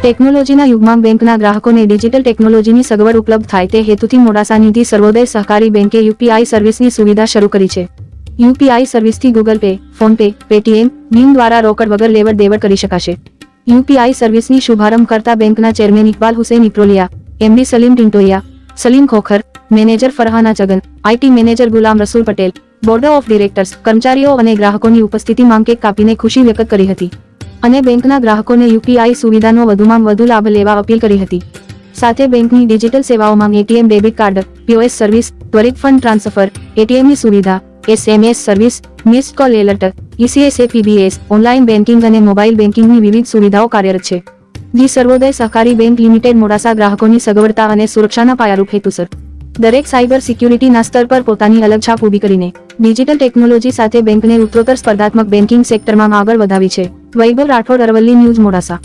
ટેકનોલોજીના યુગમાં બેંકના ગ્રાહકોને ડિજિટલ ટેકનોલોજીની સગવડ ઉપલબ્ધ થાય તે હેતુથી મોડાસા નિધિ સર્વોદય સહકારી બેંકે યુપીઆઈ સર્વિસની સુવિધા શરૂ કરી છે. યુપીઆઈ સર્વિસથી Google Pay, phone Pay, Paytm, ભીમ દ્વારા રોકડ વગર લેવડ દેવડ કરી શકાશે. યુપીઆઈ સર્વિસની શુભારંભ કરતા બેંકના chairman Iqbal Hussain Iproliya, MD Salim Tintoya, Salim Khokhar, manager Farhana Chagan, IT manager Ghulam Rasool Patel, board of directors, કર્મચારીઓ અને ગ્રાહકોની ઉપસ્થિતિમાં કેક કાપીને ખુશી વ્યક્ત કરી હતી અને બેંકના ગ્રાહકોને યુપીઆઈ સુવિધાનો વધુમાં વધુ લાભ લેવા અપીલ કરી હતી. સાથે બેંકની ડિજિટલ સેવાઓમાં ATM debit card, POS service, ત્વરિત ફંડ ટ્રાન્સફર, એટીએમની સુવિધા, SMS service, missed call alert, ECSA PBS, online banking અને મોબાઈલ બેન્કિંગની વિવિધ સુવિધાઓ કાર્યરત છે. જી સર્વોદય સહકારી બેંક લિમિટેડ મોડાસા ગ્રાહકોની સગવડતા અને સુરક્ષાના પાયારૂપ હેતુસર દરેક સાયબર સિક્યુરિટીના સ્તર પર પોતાની અલગ છાપ ઊભી કરીને ડિજિટલ ટેકનોલોજી સાથે બેંકને ઉત્તરોત્તર સ્પર્ધાત્મક બેન્કિંગ સેક્ટરમાં આગળ વધાવી છે. વૈભવ રાઠોડ, અરવલ્લી ન્યૂઝ, મોડાસા.